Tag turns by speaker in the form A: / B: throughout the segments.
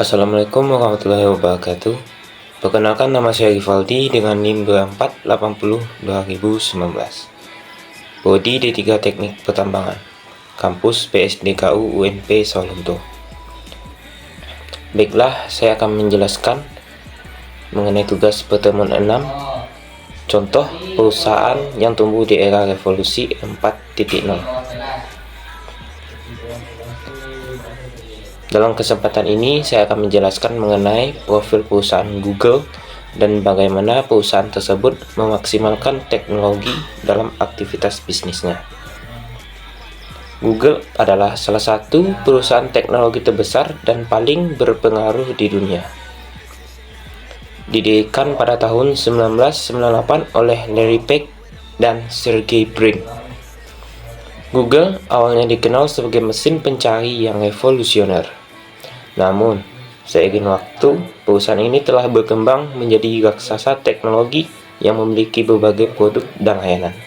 A: Assalamualaikum warahmatullahi wabarakatuh. Perkenalkan, nama saya Rivaldi dengan NIM 2480 2019. Prodi D3 Teknik Pertambangan, Kampus PSDKU UNP Sawalunto. Baiklah, saya akan menjelaskan mengenai tugas pertemuan 6, contoh perusahaan yang tumbuh di era revolusi 4.0. Dalam kesempatan ini, saya akan menjelaskan mengenai profil perusahaan Google dan bagaimana perusahaan tersebut memaksimalkan teknologi dalam aktivitas bisnisnya. Google adalah salah satu perusahaan teknologi terbesar dan paling berpengaruh di dunia. Didirikan pada tahun 1998 oleh Larry Page dan Sergey Brin. Google awalnya dikenal sebagai mesin pencari yang revolusioner. Namun, seiring waktu, perusahaan ini telah berkembang menjadi raksasa teknologi yang memiliki berbagai produk dan layanan.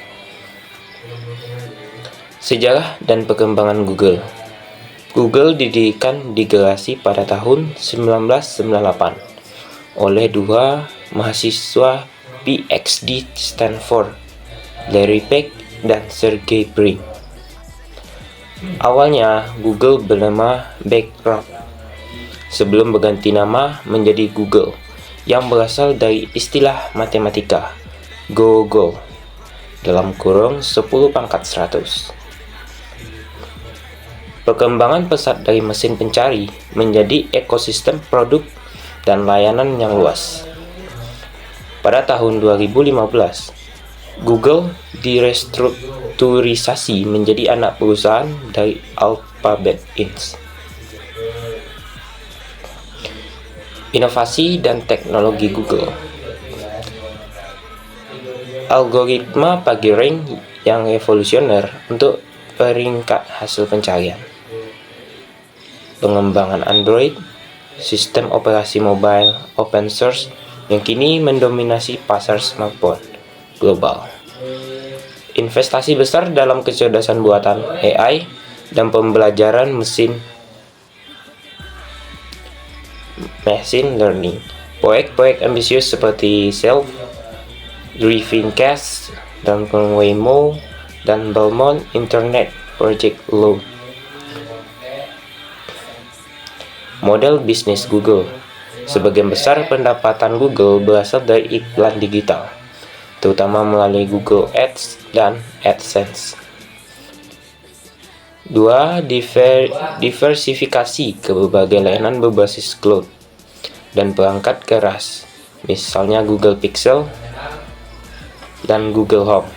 A: Sejarah dan perkembangan Google. Google didirikan di Garasi pada tahun 1998 oleh dua mahasiswa PhD Stanford, Larry Page dan Sergey Brin. Awalnya, Google bernama Backrobot sebelum berganti nama menjadi Google, yang berasal dari istilah matematika Go, dalam kurung 10 pangkat 100. Perkembangan pesat dari mesin pencari menjadi ekosistem produk dan layanan yang luas. Pada tahun 2015, Google direstrukturisasi menjadi anak perusahaan dari Alphabet Inc. Inovasi dan teknologi Google. Algoritma pagi rank yang revolusioner untuk peringkat hasil pencarian. Pengembangan Android, sistem operasi mobile open source yang kini mendominasi pasar smartphone global. Investasi besar dalam kecerdasan buatan AI dan pembelajaran machine learning. Proyek-proyek ambisius seperti Self-Driving Cars dan Waymo dan Belmont Internet Project Loan. Model bisnis Google. Sebagian besar pendapatan Google berasal dari iklan digital, terutama melalui Google Ads dan AdSense. 2. Diversifikasi ke berbagai layanan berbasis cloud dan perangkat keras, misalnya Google Pixel dan Google Home.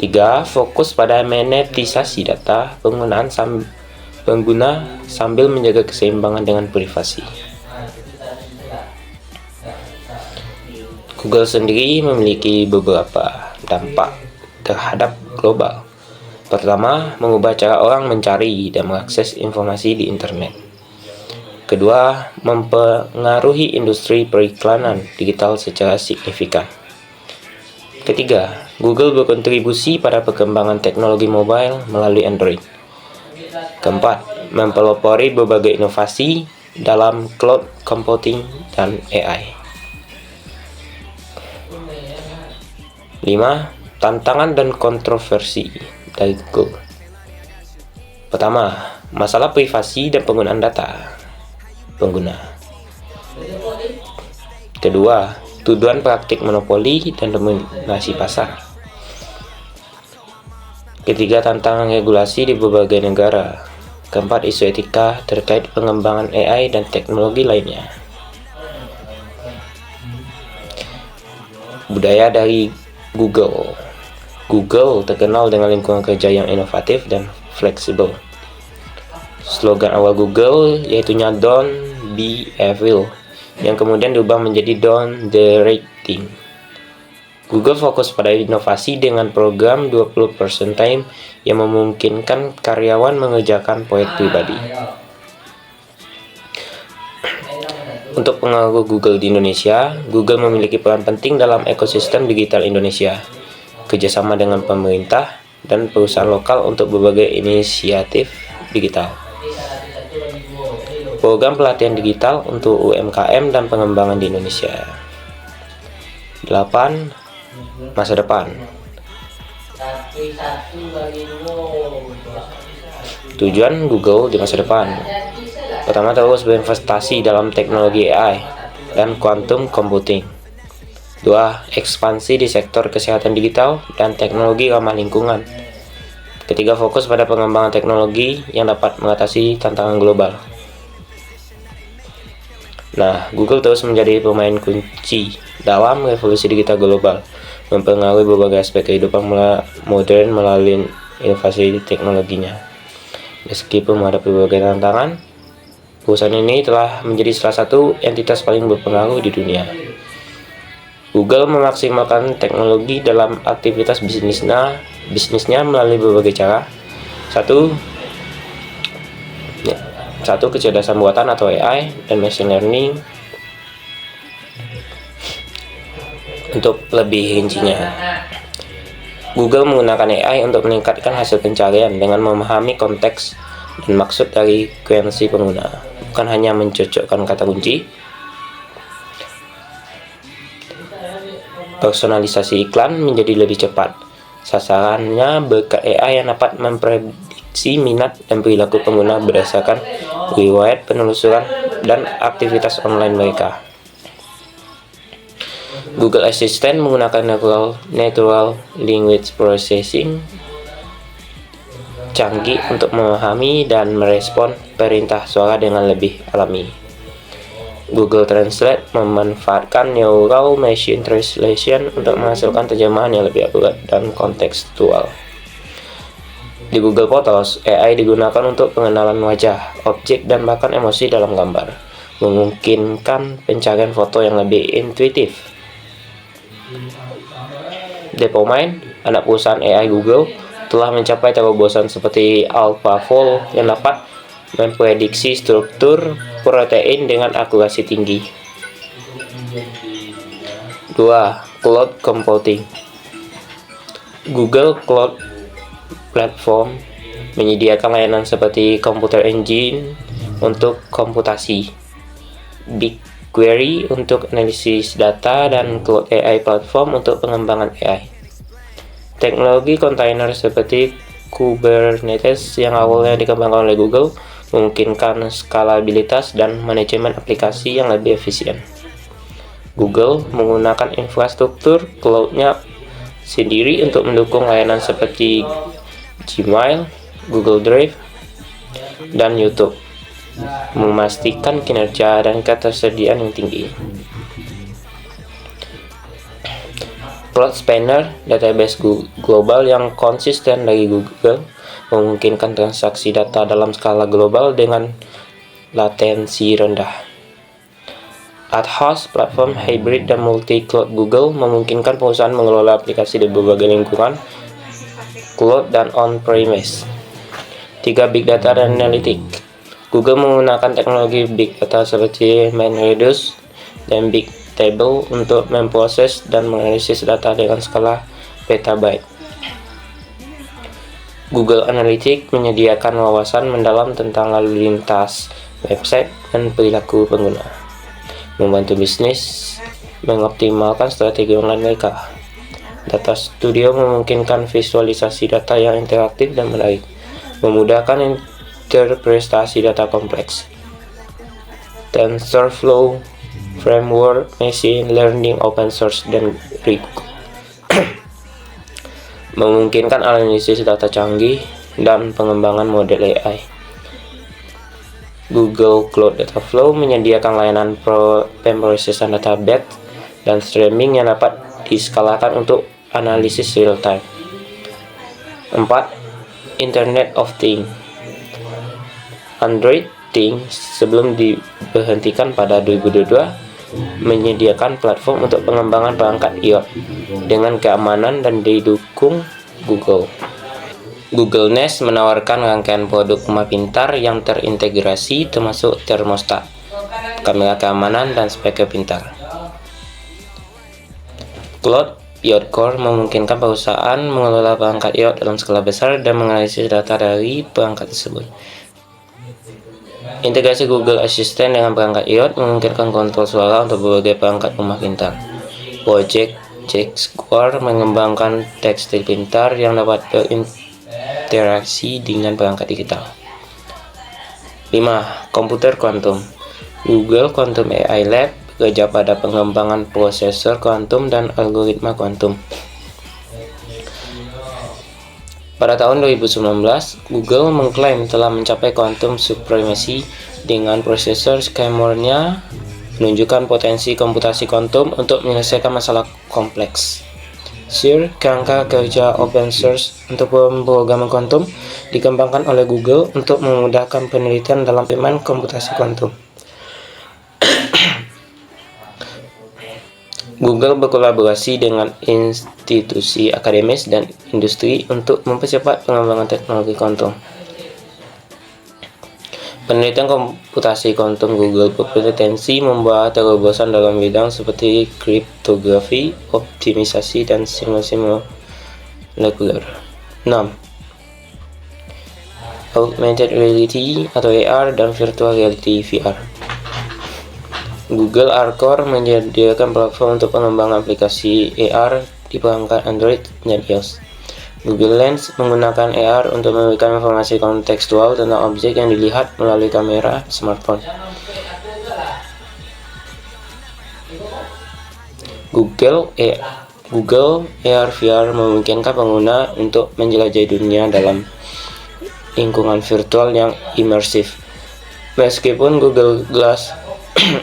A: 3. Fokus pada monetisasi data pengguna sambil menjaga keseimbangan dengan privasi. Google sendiri memiliki beberapa dampak terhadap global. Pertama, mengubah cara orang mencari dan mengakses informasi di internet. Kedua, mempengaruhi industri periklanan digital secara signifikan. Ketiga, Google berkontribusi pada perkembangan teknologi mobile melalui Android. Keempat, mempelopori berbagai inovasi dalam cloud computing dan AI. 5. Tantangan dan kontroversi dari Google. Pertama, masalah privasi dan penggunaan data pengguna. Kedua, tuduhan praktik monopoli dan dominasi pasar. Ketiga, tantangan regulasi di berbagai negara. Keempat, isu etika terkait pengembangan AI dan teknologi lainnya. Budaya dari Google. Google terkenal dengan lingkungan kerja yang inovatif dan fleksibel. Slogan awal Google yaitunya "Don't be evil", yang kemudian diubah menjadi "Don't the right thing". Google fokus pada inovasi dengan program 20% time yang memungkinkan karyawan mengerjakan proyek pribadi. Untuk pengaruh Google di Indonesia, Google memiliki peran penting dalam ekosistem digital Indonesia, kerjasama dengan pemerintah dan perusahaan lokal untuk berbagai inisiatif digital. Program pelatihan digital untuk UMKM dan pengembangan di Indonesia. 8. Masa depan. Tujuan Google di masa depan. Pertama, terus berinvestasi dalam teknologi AI dan quantum computing. 2. Ekspansi di sektor kesehatan digital dan teknologi ramah lingkungan. Ketiga, fokus pada pengembangan teknologi yang dapat mengatasi tantangan global. Nah, Google terus menjadi pemain kunci dalam revolusi digital global, mempengaruhi berbagai aspek kehidupan modern melalui inovasi teknologinya. Meskipun menghadapi berbagai tantangan, perusahaan ini telah menjadi salah satu entitas paling berpengaruh di dunia. Google memaksimalkan teknologi dalam aktivitas bisnisnya melalui berbagai cara. Satu, kecerdasan buatan atau AI dan machine learning. Untuk lebih rincinya, Google menggunakan AI untuk meningkatkan hasil pencarian dengan memahami konteks dan maksud dari kuerensi pengguna, bukan hanya mencocokkan kata kunci. Personalisasi iklan menjadi lebih cepat. Sasarannya berkat AI yang dapat memprediksi minat dan perilaku pengguna berdasarkan riwayat penelusuran dan aktivitas online mereka. Google Assistant menggunakan natural language processing canggih untuk memahami dan merespon perintah suara dengan lebih alami. Google Translate memanfaatkan Neural Machine Translation untuk menghasilkan terjemahan yang lebih akurat dan kontekstual. Di Google Photos, AI digunakan untuk pengenalan wajah, objek, dan bahkan emosi dalam gambar, memungkinkan pencarian foto yang lebih intuitif. DeepMind, anak perusahaan AI Google, telah mencapai terobosan seperti AlphaFold yang dapat memprediksi struktur protein dengan akurasi tinggi. 2. Cloud Computing. Google Cloud Platform menyediakan layanan seperti Computer Engine untuk komputasi, BigQuery untuk analisis data, dan Cloud AI Platform untuk pengembangan AI. Teknologi kontainer seperti Kubernetes yang awalnya dikembangkan oleh Google memungkinkan skalabilitas dan manajemen aplikasi yang lebih efisien. Google menggunakan infrastruktur cloud-nya sendiri untuk mendukung layanan seperti Gmail, Google Drive, dan YouTube, memastikan kinerja dan ketersediaan yang tinggi. Cloud Spanner, database global yang konsisten dari Google, memungkinkan transaksi data dalam skala global dengan latensi rendah. AtHost, platform hybrid dan multi-cloud Google, memungkinkan perusahaan mengelola aplikasi di berbagai lingkungan, cloud dan on-premise. 3. Big Data dan Analytics. Google menggunakan teknologi Big Data seperti MapReduce dan Bigtable untuk memproses dan menganalisis data dengan skala petabyte. Google Analytics menyediakan wawasan mendalam tentang lalu lintas website dan perilaku pengguna, membantu bisnis mengoptimalkan strategi online mereka. Data Studio memungkinkan visualisasi data yang interaktif dan menarik, memudahkan interpretasi data kompleks. TensorFlow Framework, Machine Learning Open Source, dan RIG memungkinkan analisis data canggih dan pengembangan model AI. Google Cloud Data Flow menyediakan layanan pemrosesan data batch dan streaming yang dapat diskalakan untuk analisis real time. 4. Internet of Things. Android Things sebelum diberhentikan pada 2022 menyediakan platform untuk pengembangan perangkat iOS dengan keamanan dan didukung Google. Google Nest menawarkan rangkaian produk rumah pintar yang terintegrasi termasuk termostat, kamera keamanan, dan speaker pintar. Cloud IoT Core memungkinkan perusahaan mengelola perangkat IoT dalam skala besar dan menganalisis data dari perangkat tersebut, Integrasi Google Assistant dengan perangkat iOS memungkinkan kontrol suara untuk berbagai perangkat rumah pintar. Project Jaguar mengembangkan tekstil pintar yang dapat berinteraksi dengan perangkat digital. 5. Komputer kuantum. Google Quantum AI Lab bekerja pada pengembangan prosesor kuantum dan algoritma kuantum. Pada tahun 2019, Google mengklaim telah mencapai quantum supremacy dengan prosesor skymore-nya, menunjukkan potensi komputasi kuantum untuk menyelesaikan masalah kompleks. SIR, kerangka kerja open source untuk pemrograman kuantum, dikembangkan oleh Google untuk memudahkan penelitian dalam domain komputasi kuantum. Google berkolaborasi dengan institusi akademis dan industri untuk mempercepat pengembangan teknologi kuantum. Penelitian komputasi kuantum Google berpotensi membawa terobosan dalam bidang seperti kriptografi, optimisasi, dan simulasi molekuler. 6. Augmented Reality atau AR dan Virtual Reality VR. Google Arcor menyediakan platform untuk pengembangan aplikasi AR di perangkat Android dan iOS. Google Lens menggunakan AR untuk memberikan informasi kontekstual tentang objek yang dilihat melalui kamera smartphone. Google AR VR memungkinkan pengguna untuk menjelajahi dunia dalam lingkungan virtual yang imersif. Meskipun Google Glass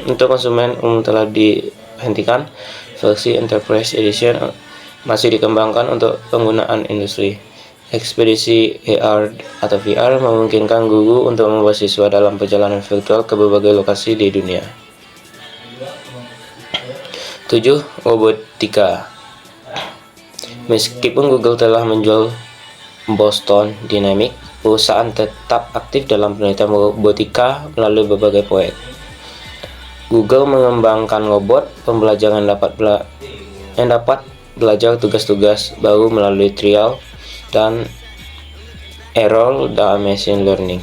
A: untuk konsumen umum telah dihentikan, versi Enterprise Edition masih dikembangkan untuk penggunaan industri. Ekspedisi AR atau VR memungkinkan guru untuk membawa siswa dalam perjalanan virtual ke berbagai lokasi di dunia. 7. Robotika. Meskipun Google telah menjual Boston Dynamics, perusahaan tetap aktif dalam penelitian robotika melalui berbagai proyek. Google mengembangkan robot pembelajaran yang dapat belajar tugas-tugas baru melalui trial dan error dalam machine learning.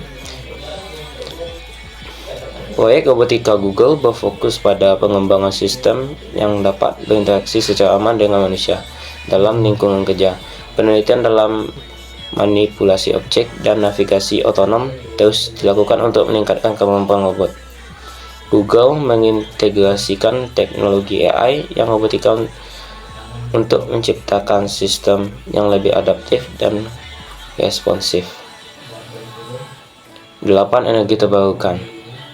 A: Proyek robotika Google berfokus pada pengembangan sistem yang dapat berinteraksi secara aman dengan manusia dalam lingkungan kerja. Penelitian dalam manipulasi objek dan navigasi otonom terus dilakukan untuk meningkatkan kemampuan robot. Google mengintegrasikan teknologi AI yang robotika untuk menciptakan sistem yang lebih adaptif dan responsif. 8. Energi terbarukan.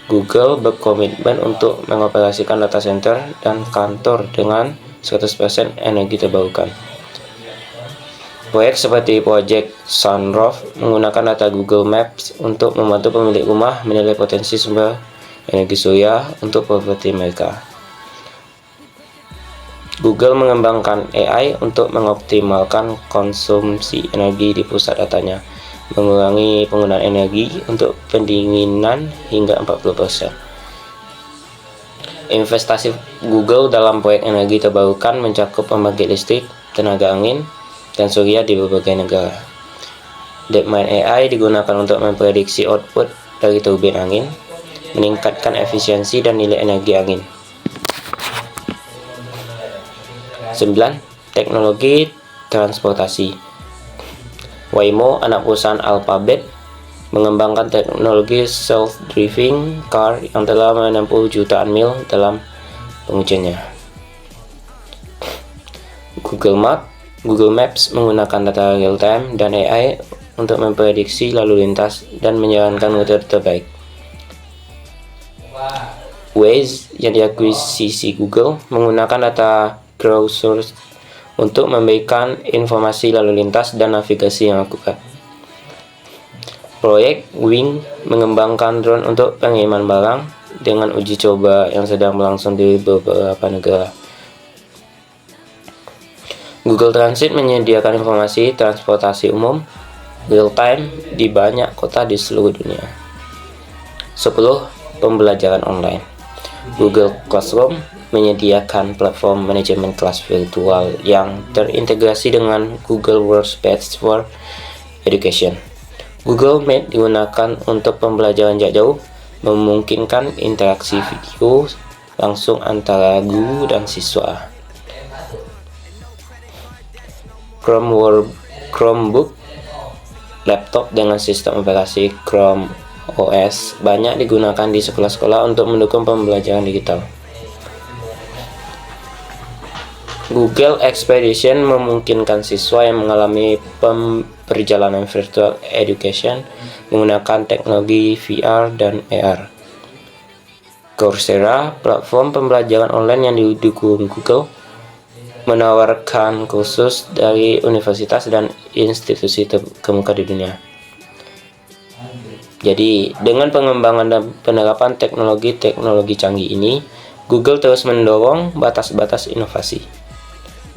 A: Google berkomitmen untuk mengoperasikan data center dan kantor dengan 100% energi terbarukan. Proyek seperti Project Sunroof menggunakan data Google Maps untuk membantu pemilik rumah menilai potensi sumber energi surya untuk properti mereka. Google mengembangkan AI untuk mengoptimalkan konsumsi energi di pusat datanya, mengurangi penggunaan energi untuk pendinginan hingga 40%. Investasi Google dalam proyek energi terbarukan mencakup pembangkit listrik, tenaga angin, dan surya di berbagai negara. DeepMind AI digunakan untuk memprediksi output dari turbin angin, meningkatkan efisiensi dan nilai energi angin. 9. Teknologi transportasi. Waymo, anak perusahaan Alphabet, mengembangkan teknologi self-driving car yang telah menempuh jutaan mil dalam pengujiannya. Google Maps menggunakan data real-time dan AI untuk memprediksi lalu lintas dan menyarankan rute terbaik. Waze yang diakuisisi Google menggunakan data crowdsourced untuk memberikan informasi lalu lintas dan navigasi yang akurat. Proyek Wing mengembangkan drone untuk pengiriman barang dengan uji coba yang sedang berlangsung di beberapa negara. Google Transit menyediakan informasi transportasi umum real-time di banyak kota di seluruh dunia. 10. Pembelajaran online. Google Classroom menyediakan platform manajemen kelas virtual yang terintegrasi dengan Google Workspace for Education. Google Meet digunakan untuk pembelajaran jarak jauh, memungkinkan interaksi video langsung antara guru dan siswa. Chromebook, laptop dengan sistem operasi Chrome OS banyak digunakan di sekolah-sekolah untuk mendukung pembelajaran digital. Google Expedition memungkinkan siswa yang mengalami perjalanan virtual education menggunakan teknologi VR dan AR. Coursera, platform pembelajaran online yang didukung Google, menawarkan kursus dari universitas dan institusi terkemuka di dunia. Jadi, dengan pengembangan dan penerapan teknologi canggih ini, Google terus mendorong batas-batas inovasi,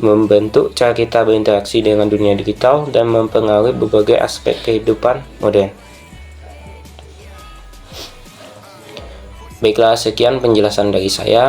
A: membentuk cara kita berinteraksi dengan dunia digital, dan mempengaruhi berbagai aspek kehidupan modern. Baiklah, sekian penjelasan dari saya.